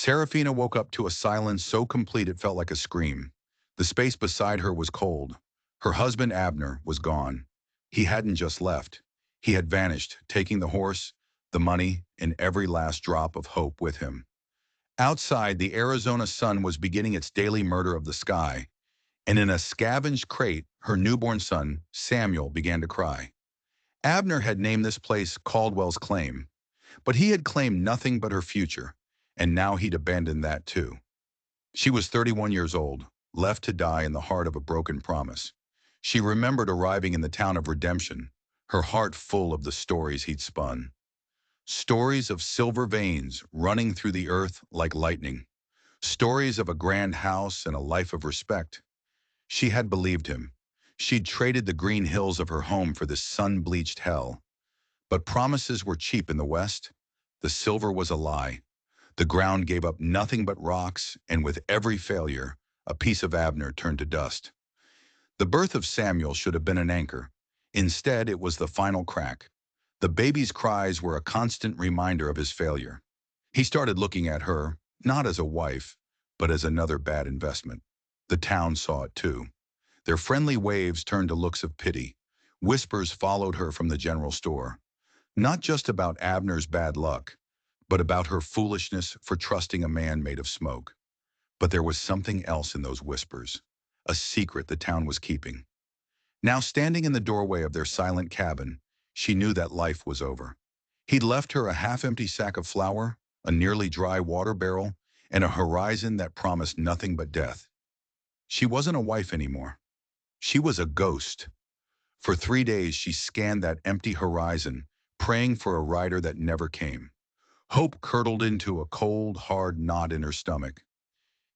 Serafina woke up to a silence so complete it felt like a scream. The space beside her was cold. Her husband Abner was gone. He hadn't just left. He had vanished, taking the horse, the money, and every last drop of hope with him. Outside, the Arizona sun was beginning its daily murder of the sky, and in a scavenged crate, her newborn son, Samuel, began to cry. Abner had named this place Caldwell's Claim, but he had claimed nothing but her future, and now he'd abandoned that too. She was 31 years old, left to die in the heart of a broken promise. She remembered arriving in the town of Redemption, her heart full of the stories he'd spun. Stories of silver veins running through the earth like lightning. Stories of a grand house and a life of respect. She had believed him. She'd traded the green hills of her home for this sun-bleached hell. But promises were cheap in the West. The silver was a lie. The ground gave up nothing but rocks, and with every failure, a piece of Abner turned to dust. The birth of Samuel should have been an anchor. Instead, it was the final crack. The baby's cries were a constant reminder of his failure. He started looking at her, not as a wife, but as another bad investment. The town saw it too. Their friendly waves turned to looks of pity. Whispers followed her from the general store. Not just about Abner's bad luck, but about her foolishness for trusting a man made of smoke. But there was something else in those whispers, a secret the town was keeping. Now standing in the doorway of their silent cabin, she knew that life was over. He'd left her a half-empty sack of flour, a nearly dry water barrel, and a horizon that promised nothing but death. She wasn't a wife anymore. She was a ghost. For 3 days she scanned that empty horizon, praying for a rider that never came. Hope curdled into a cold, hard knot in her stomach.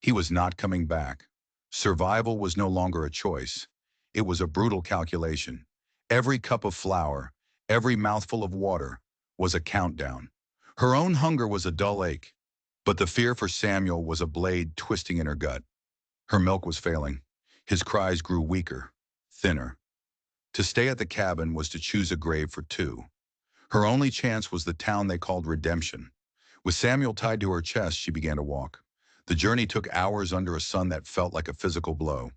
He was not coming back. Survival was no longer a choice. It was a brutal calculation. Every cup of flour, every mouthful of water, was a countdown. Her own hunger was a dull ache, but the fear for Samuel was a blade twisting in her gut. Her milk was failing. His cries grew weaker, thinner. To stay at the cabin was to choose a grave for two. Her only chance was the town they called Redemption. With Samuel tied to her chest, she began to walk. The journey took hours under a sun that felt like a physical blow.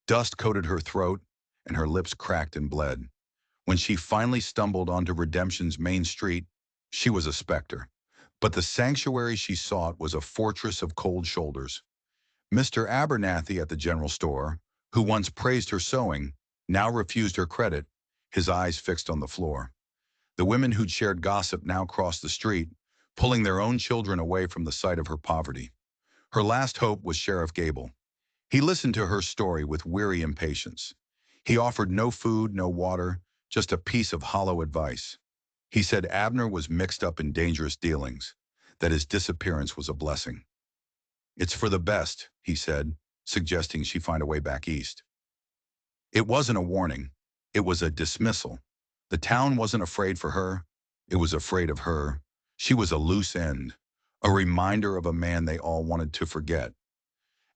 Dust coated her throat, and her lips cracked and bled. When she finally stumbled onto Redemption's main street, she was a specter. But the sanctuary she sought was a fortress of cold shoulders. Mr. Abernathy at the general store, who once praised her sewing, now refused her credit, his eyes fixed on the floor. The women who'd shared gossip now crossed the street, pulling their own children away from the sight of her poverty. Her last hope was Sheriff Gable. He listened to her story with weary impatience. He offered no food, no water, just a piece of hollow advice. He said Abner was mixed up in dangerous dealings, that his disappearance was a blessing. "It's for the best," he said, suggesting she find a way back east. It wasn't a warning. It was a dismissal. The town wasn't afraid for her. It was afraid of her. She was a loose end, a reminder of a man they all wanted to forget.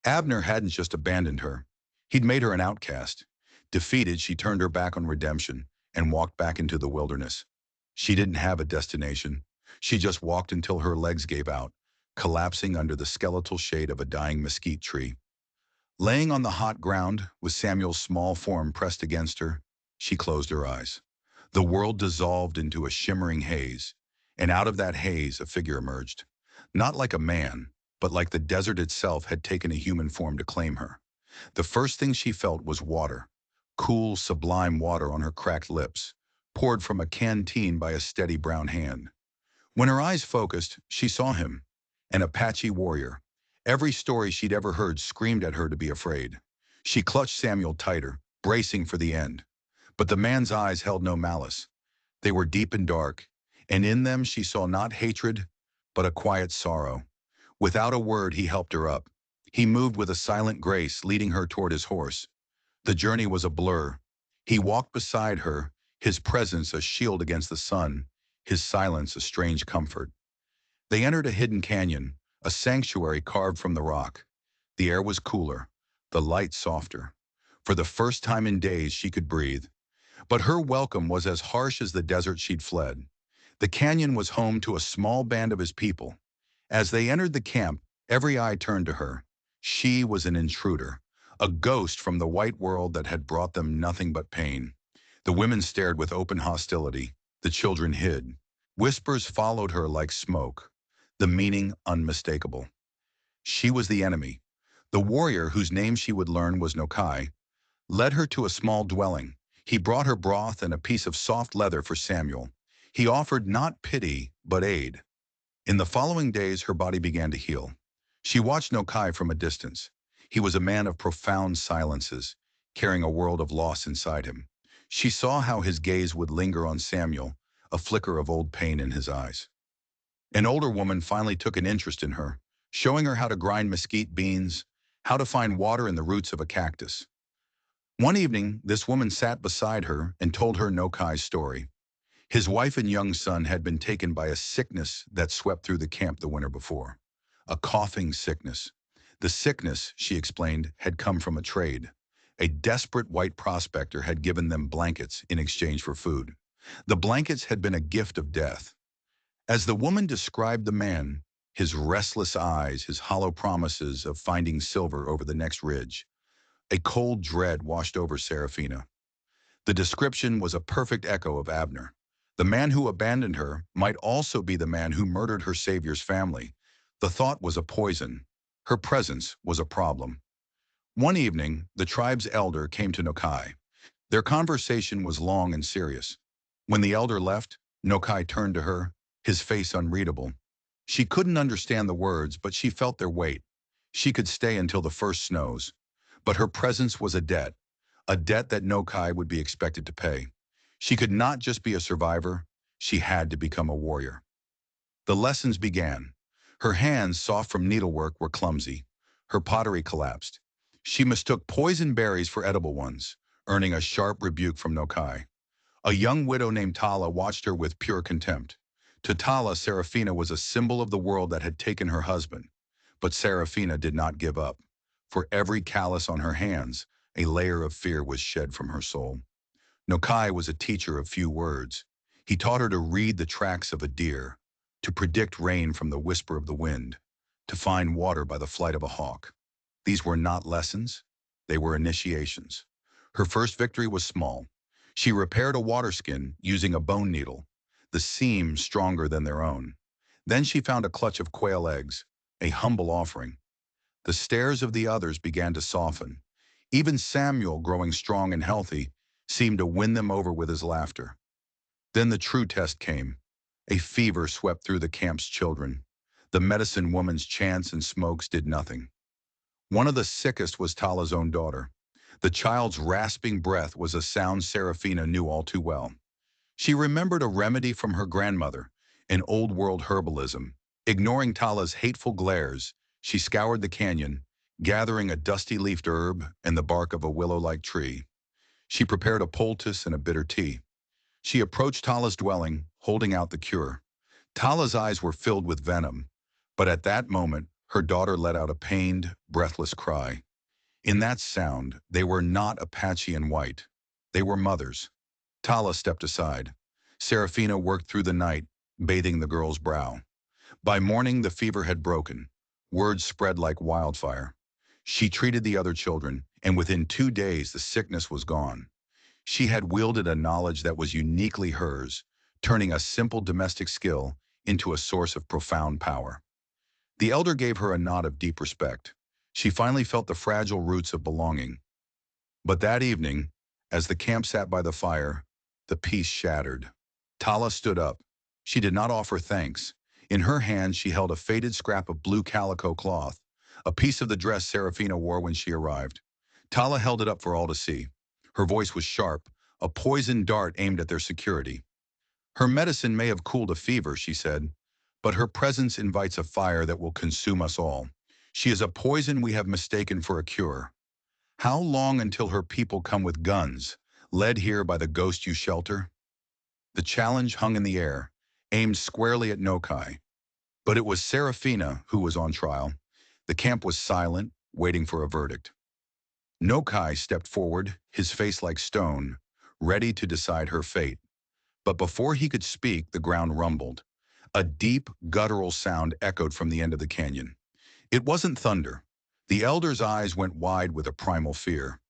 Abner hadn't just abandoned her. He'd made her an outcast. Defeated, she turned her back on redemption and walked back into the wilderness. She didn't have a destination. She just walked until her legs gave out, collapsing under the skeletal shade of a dying mesquite tree. Laying on the hot ground, with Samuel's small form pressed against her, she closed her eyes. The world dissolved into a shimmering haze, and out of that haze a figure emerged. Not like a man, but like the desert itself had taken a human form to claim her. The first thing she felt was water, cool, sublime water on her cracked lips, poured from a canteen by a steady brown hand. When her eyes focused, she saw him, an Apache warrior. Every story she'd ever heard screamed at her to be afraid. She clutched Samuel tighter, bracing for the end. But the man's eyes held no malice. They were deep and dark, and in them she saw not hatred, but a quiet sorrow. Without a word, he helped her up. He moved with a silent grace, leading her toward his horse. The journey was a blur. He walked beside her, his presence a shield against the sun, his silence a strange comfort. They entered a hidden canyon, a sanctuary carved from the rock. The air was cooler, the light softer. For the first time in days, she could breathe. But her welcome was as harsh as the desert she'd fled. The canyon was home to a small band of his people, As they entered the camp, every eye turned to her. She was an intruder, a ghost from the white world that had brought them nothing but pain. The women stared with open hostility. The children hid. Whispers followed her like smoke, the meaning unmistakable. She was the enemy. The warrior, whose name she would learn was Nokai, led her to a small dwelling. He brought her broth and a piece of soft leather for Samuel. He offered not pity, but aid. In the following days, her body began to heal. She watched Nokai from a distance. He was a man of profound silences, carrying a world of loss inside him. She saw how his gaze would linger on Samuel, a flicker of old pain in his eyes. An older woman finally took an interest in her, showing her how to grind mesquite beans, how to find water in the roots of a cactus. One evening, this woman sat beside her and told her Nokai's story. His wife and young son had been taken by a sickness that swept through the camp the winter before. A coughing sickness. The sickness, she explained, had come from a trade. A desperate white prospector had given them blankets in exchange for food. The blankets had been a gift of death. As the woman described the man, his restless eyes, his hollow promises of finding silver over the next ridge, a cold dread washed over Serafina. The description was a perfect echo of Abner. The man who abandoned her might also be the man who murdered her savior's family. The thought was a poison. Her presence was a problem. One evening, the tribe's elder came to Nokai. Their conversation was long and serious. When the elder left, Nokai turned to her, his face unreadable. She couldn't understand the words, but she felt their weight. She could stay until the first snows. But her presence was a debt that Nokai would be expected to pay. She could not just be a survivor, she had to become a warrior. The lessons began. Her hands, soft from needlework, were clumsy. Her pottery collapsed. She mistook poison berries for edible ones, earning a sharp rebuke from Nokai. A young widow named Tala watched her with pure contempt. To Tala, Serafina was a symbol of the world that had taken her husband. But Serafina did not give up. For every callus on her hands, a layer of fear was shed from her soul. Nokai was a teacher of few words. He taught her to read the tracks of a deer, to predict rain from the whisper of the wind, to find water by the flight of a hawk. These were not lessons, they were initiations. Her first victory was small. She repaired a water skin using a bone needle, the seam stronger than their own. Then she found a clutch of quail eggs, a humble offering. The stares of the others began to soften. Even Samuel, growing strong and healthy, seemed to win them over with his laughter. Then the true test came. A fever swept through the camp's children. The medicine woman's chants and smokes did nothing. One of the sickest was Tala's own daughter. The child's rasping breath was a sound Serafina knew all too well. She remembered a remedy from her grandmother, an old-world herbalism. Ignoring Tala's hateful glares, she scoured the canyon, gathering a dusty-leafed herb and the bark of a willow-like tree. She prepared a poultice and a bitter tea. She approached Tala's dwelling, holding out the cure. Tala's eyes were filled with venom, but at that moment, her daughter let out a pained, breathless cry. In that sound, they were not Apache and white. They were mothers. Tala stepped aside. Serafina worked through the night, bathing the girl's brow. By morning, the fever had broken. Words spread like wildfire. She treated the other children, and within 2 days, the sickness was gone. She had wielded a knowledge that was uniquely hers, turning a simple domestic skill into a source of profound power. The elder gave her a nod of deep respect. She finally felt the fragile roots of belonging. But that evening, as the camp sat by the fire, the peace shattered. Tala stood up. She did not offer thanks. In her hand, she held a faded scrap of blue calico cloth, a piece of the dress Serafina wore when she arrived. Tala held it up for all to see. Her voice was sharp, a poisoned dart aimed at their security. Her medicine may have cooled a fever, she said, but her presence invites a fire that will consume us all. She is a poison we have mistaken for a cure. How long until her people come with guns, led here by the ghost you shelter? The challenge hung in the air, aimed squarely at Nokai. But it was Serafina who was on trial. The camp was silent, waiting for a verdict. Nokai stepped forward, his face like stone, ready to decide her fate. But before he could speak, the ground rumbled. A deep, guttural sound echoed from the end of the canyon. It wasn't thunder. The elder's eyes went wide with a primal fear.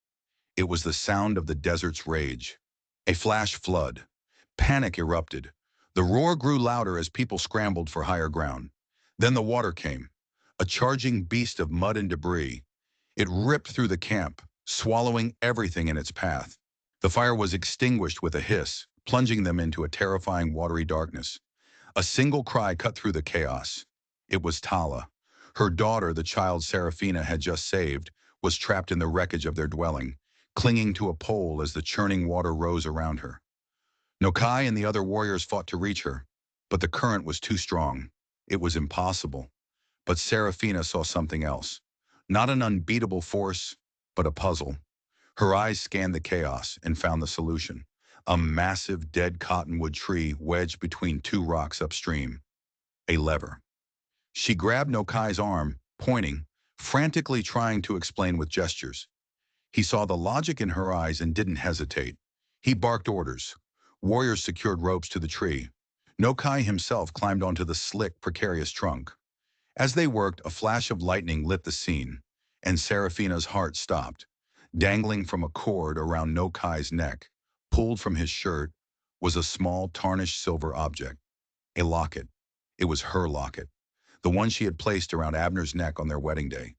It was the sound of the desert's rage. A flash flood. Panic erupted. The roar grew louder as people scrambled for higher ground. Then the water came, a charging beast of mud and debris. It ripped through the camp, swallowing everything in its path. The fire was extinguished with a hiss, plunging them into a terrifying watery darkness. A single cry cut through the chaos. It was Tala. Her daughter, the child Serafina had just saved, was trapped in the wreckage of their dwelling, clinging to a pole as the churning water rose around her. Nokai and the other warriors fought to reach her, but the current was too strong. It was impossible. But Serafina saw something else. Not an unbeatable force, but a puzzle. Her eyes scanned the chaos and found the solution. A massive dead cottonwood tree wedged between two rocks upstream. A lever. She grabbed Nokai's arm, pointing, frantically trying to explain with gestures. He saw the logic in her eyes and didn't hesitate. He barked orders. Warriors secured ropes to the tree. Nokai himself climbed onto the slick, precarious trunk. As they worked, a flash of lightning lit the scene, and Serafina's heart stopped. Dangling from a cord around Nokai's neck, pulled from his shirt, was a small, tarnished silver object. A locket. It was her locket, the one she had placed around Abner's neck on their wedding day.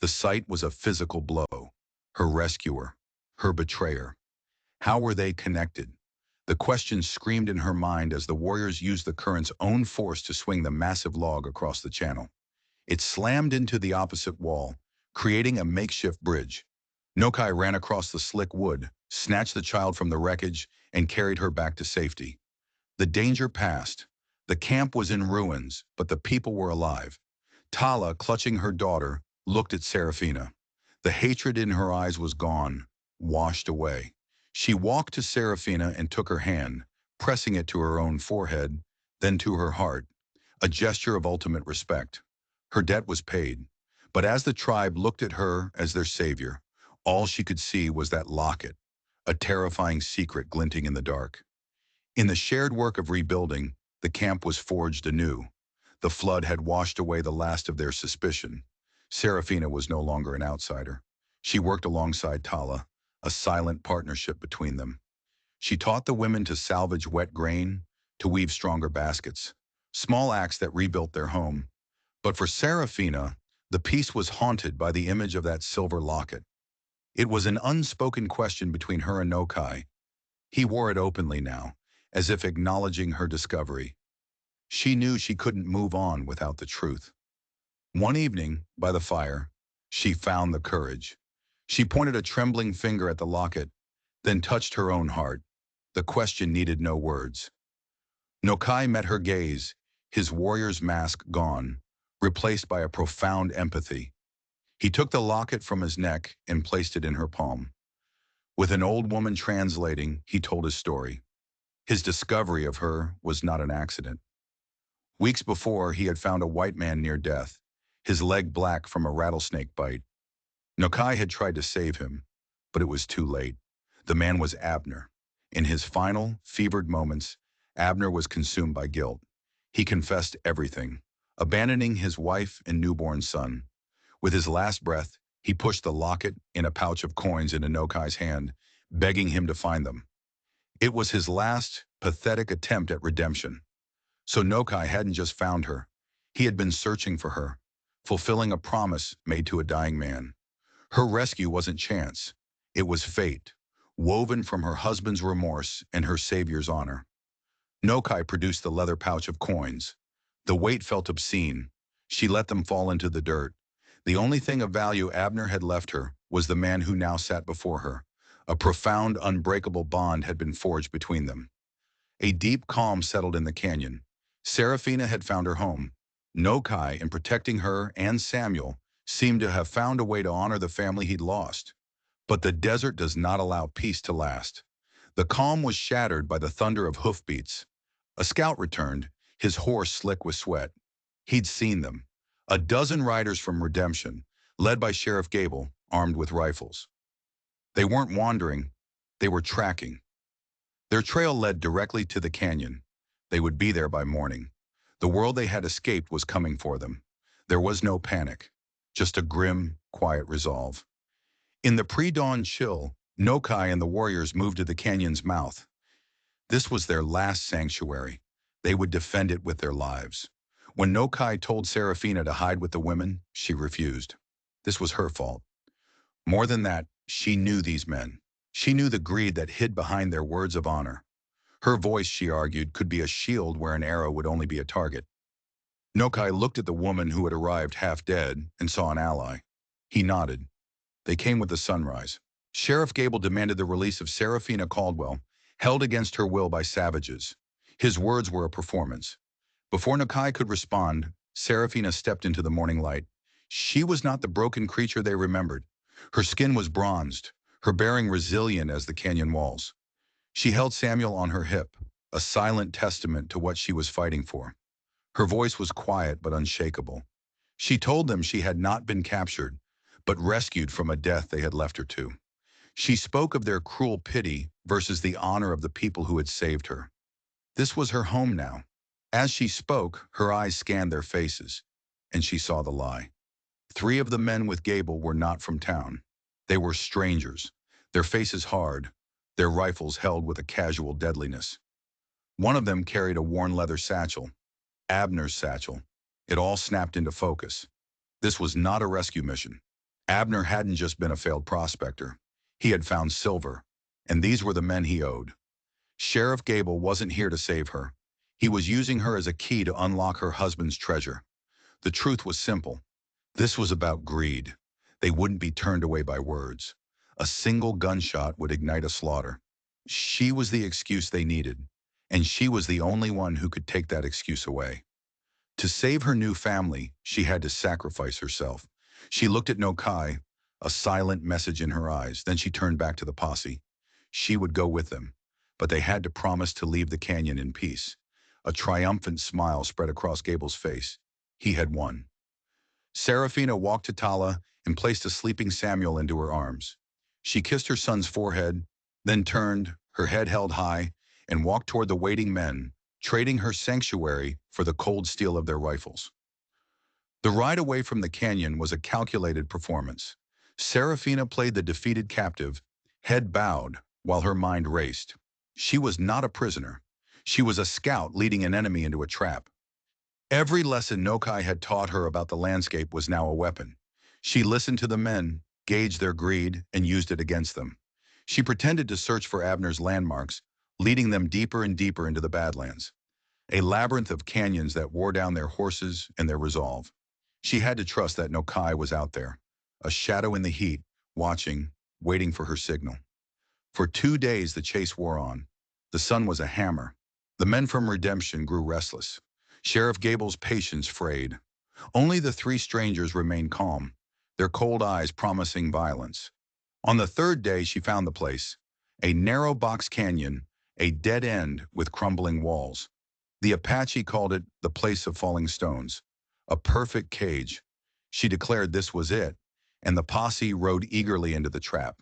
The sight was a physical blow. Her rescuer, her betrayer. How were they connected? The question screamed in her mind as the warriors used the current's own force to swing the massive log across the channel. It slammed into the opposite wall, creating a makeshift bridge. Nokai ran across the slick wood, snatched the child from the wreckage, and carried her back to safety. The danger passed. The camp was in ruins, but the people were alive. Tala, clutching her daughter, looked at Serafina. The hatred in her eyes was gone, washed away. She walked to Serafina and took her hand, pressing it to her own forehead, then to her heart, a gesture of ultimate respect. Her debt was paid, but as the tribe looked at her as their savior, all she could see was that locket, a terrifying secret glinting in the dark. In the shared work of rebuilding, the camp was forged anew. The flood had washed away the last of their suspicion. Serafina was no longer an outsider. She worked alongside Tala, a silent partnership between them. She taught the women to salvage wet grain, to weave stronger baskets, small acts that rebuilt their home. But for Serafina, the peace was haunted by the image of that silver locket. It was an unspoken question between her and Nokai. He wore it openly now, as if acknowledging her discovery. She knew she couldn't move on without the truth. One evening, by the fire, she found the courage. She pointed a trembling finger at the locket, then touched her own heart. The question needed no words. Nokai met her gaze, his warrior's mask gone, replaced by a profound empathy. He took the locket from his neck and placed it in her palm. With an old woman translating, he told his story. His discovery of her was not an accident. Weeks before, he had found a white man near death, his leg black from a rattlesnake bite. Nokai had tried to save him, but it was too late. The man was Abner. In his final, fevered moments, Abner was consumed by guilt. He confessed everything, abandoning his wife and newborn son. With his last breath, he pushed the locket in a pouch of coins into Nokai's hand, begging him to find them. It was his last, pathetic attempt at redemption. So Nokai hadn't just found her. He had been searching for her, fulfilling a promise made to a dying man. Her rescue wasn't chance. It was fate, woven from her husband's remorse and her savior's honor. Nokai produced the leather pouch of coins. The weight felt obscene. She let them fall into the dirt. The only thing of value Abner had left her was the man who now sat before her. A profound, unbreakable bond had been forged between them. A deep calm settled in the canyon. Serafina had found her home. Nokai, in protecting her and Samuel, seemed to have found a way to honor the family he'd lost. But the desert does not allow peace to last. The calm was shattered by the thunder of hoofbeats. A scout returned, his horse slick with sweat. He'd seen them. A dozen riders from Redemption, led by Sheriff Gable, armed with rifles. They weren't wandering, they were tracking. Their trail led directly to the canyon. They would be there by morning. The world they had escaped was coming for them. There was no panic, just a grim, quiet resolve. In the pre-dawn chill, Nokai and the warriors moved to the canyon's mouth. This was their last sanctuary. They would defend it with their lives. When Nokai told Serafina to hide with the women, she refused. This was her fault. More than that, she knew these men. She knew the greed that hid behind their words of honor. Her voice, she argued, could be a shield where an arrow would only be a target. Nokai looked at the woman who had arrived half dead and saw an ally. He nodded. They came with the sunrise. Sheriff Gable demanded the release of Serafina Caldwell, held against her will by savages. His words were a performance. Before Nokai could respond, Serafina stepped into the morning light. She was not the broken creature they remembered. Her skin was bronzed, her bearing resilient as the canyon walls. She held Samuel on her hip, a silent testament to what she was fighting for. Her voice was quiet but unshakable. She told them she had not been captured, but rescued from a death they had left her to. She spoke of their cruel pity versus the honor of the people who had saved her. This was her home now. As she spoke, her eyes scanned their faces, and she saw the lie. 3 of the men with Gable were not from town. They were strangers, their faces hard, their rifles held with a casual deadliness. One of them carried a worn leather satchel, Abner's satchel. It all snapped into focus. This was not a rescue mission. Abner hadn't just been a failed prospector. He had found silver, and these were the men he owed. Sheriff Gable wasn't here to save her. He was using her as a key to unlock her husband's treasure. The truth was simple. This was about greed. They wouldn't be turned away by words. A single gunshot would ignite a slaughter. She was the excuse they needed, and she was the only one who could take that excuse away. To save her new family, she had to sacrifice herself. She looked at Nokai, a silent message in her eyes. Then she turned back to the posse. She would go with them, but they had to promise to leave the canyon in peace. A triumphant smile spread across Gable's face. He had won. Serafina walked to Tala and placed a sleeping Samuel into her arms. She kissed her son's forehead, then turned, her head held high, and walked toward the waiting men, trading her sanctuary for the cold steel of their rifles. The ride away from the canyon was a calculated performance. Serafina played the defeated captive, head bowed, while her mind raced. She was not a prisoner. She was a scout leading an enemy into a trap. Every lesson Nokai had taught her about the landscape was now a weapon. She listened to the men, gauged their greed, and used it against them. She pretended to search for Abner's landmarks, leading them deeper and deeper into the Badlands, a labyrinth of canyons that wore down their horses and their resolve. She had to trust that Nokai was out there, a shadow in the heat, watching, waiting for her signal. For 2 days the chase wore on. The sun was a hammer. The men from Redemption grew restless. Sheriff Gable's patience frayed. Only the 3 strangers remained calm, their cold eyes promising violence. On the 3rd day she found the place, a narrow box canyon, a dead end with crumbling walls. The Apache called it the place of falling stones, a perfect cage. She declared this was it, and the posse rode eagerly into the trap.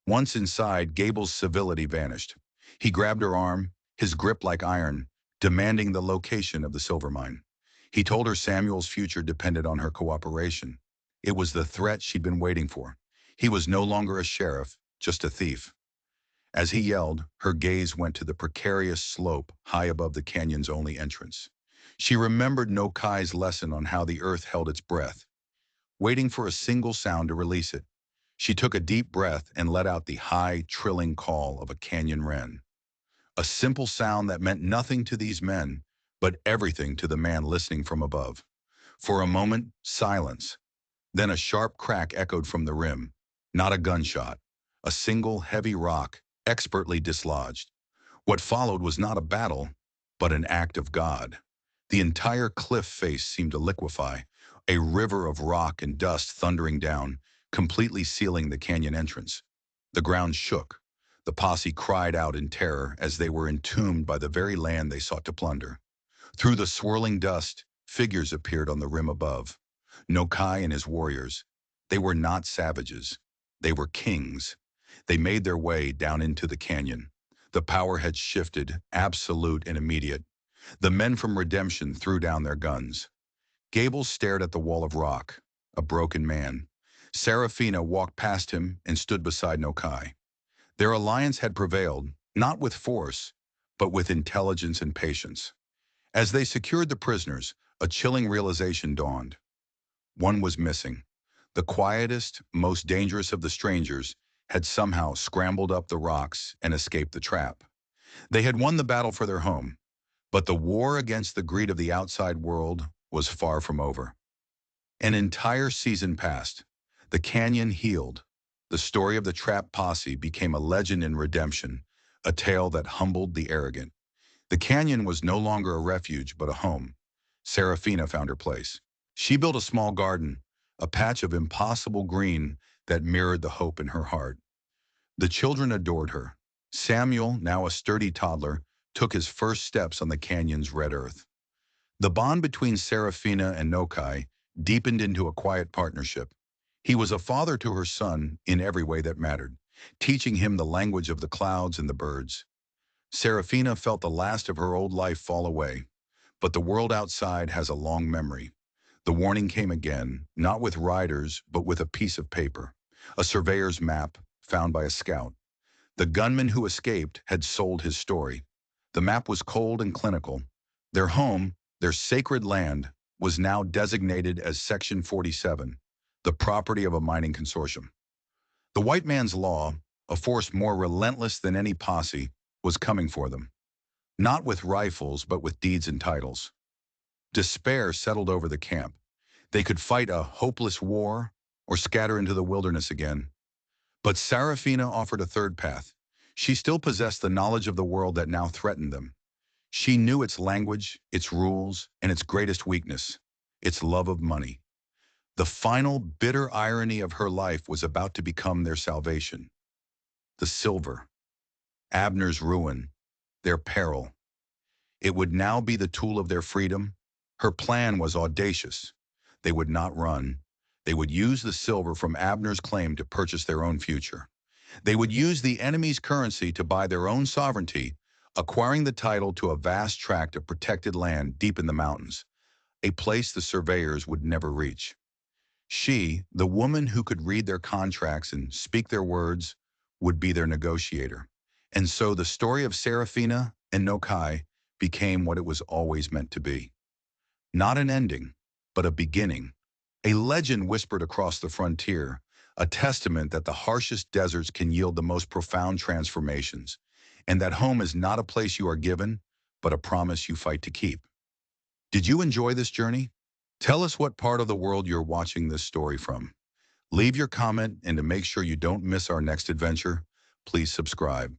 Once inside, Gable's civility vanished. He grabbed her arm, his grip like iron, demanding the location of the silver mine. He told her Samuel's future depended on her cooperation. It was the threat she'd been waiting for. He was no longer a sheriff, just a thief. As he yelled, her gaze went to the precarious slope high above the canyon's only entrance. She remembered Nokai's lesson on how the earth held its breath, waiting for a single sound to release it. She took a deep breath and let out the high, trilling call of a canyon wren. A simple sound that meant nothing to these men, but everything to the man listening from above. For a moment, silence. Then a sharp crack echoed from the rim. Not a gunshot. A single heavy rock, expertly dislodged. What followed was not a battle, but an act of God. The entire cliff face seemed to liquefy, a river of rock and dust thundering down, completely sealing the canyon entrance. The ground shook. The posse cried out in terror as they were entombed by the very land they sought to plunder. Through the swirling dust, figures appeared on the rim above. Nokai and his warriors. They were not savages. They were kings. They made their way down into the canyon. The power had shifted, absolute and immediate. The men from Redemption threw down their guns. Gable stared at the wall of rock, a broken man. Serafina walked past him and stood beside Nokai. Their alliance had prevailed, not with force, but with intelligence and patience. As they secured the prisoners, a chilling realization dawned. One was missing. The quietest, most dangerous of the strangers had somehow scrambled up the rocks and escaped the trap. They had won the battle for their home, but the war against the greed of the outside world was far from over. An entire season passed. The canyon healed. The story of the trapped posse became a legend in Redemption, a tale that humbled the arrogant. The canyon was no longer a refuge, but a home. Serafina found her place. She built a small garden, a patch of impossible green that mirrored the hope in her heart. The children adored her. Samuel, now a sturdy toddler, took his first steps on the canyon's red earth. The bond between Serafina and Nokai deepened into a quiet partnership. He was a father to her son in every way that mattered, teaching him the language of the clouds and the birds. Serafina felt the last of her old life fall away, but the world outside has a long memory. The warning came again, not with riders, but with a piece of paper, a surveyor's map found by a scout. The gunman who escaped had sold his story. The map was cold and clinical. Their home, their sacred land, was now designated as Section 47, the property of a mining consortium. The white man's law, a force more relentless than any posse, was coming for them. Not with rifles, but with deeds and titles. Despair settled over the camp. They could fight a hopeless war or scatter into the wilderness again. But Serafina offered a third path. She still possessed the knowledge of the world that now threatened them. She knew its language, its rules, and its greatest weakness, its love of money. The final bitter irony of her life was about to become their salvation. The silver, Abner's ruin, their peril. It would now be the tool of their freedom. Her plan was audacious. They would not run. They would use the silver from Abner's claim to purchase their own future. They would use the enemy's currency to buy their own sovereignty, acquiring the title to a vast tract of protected land deep in the mountains, a place the surveyors would never reach. She, the woman who could read their contracts and speak their words, would be their negotiator. And so the story of Serafina and Nokai became what it was always meant to be. Not an ending, but a beginning. A legend whispered across the frontier, a testament that the harshest deserts can yield the most profound transformations, and that home is not a place you are given, but a promise you fight to keep. Did you enjoy this journey? Tell us what part of the world you're watching this story from. Leave your comment, and to make sure you don't miss our next adventure, please subscribe.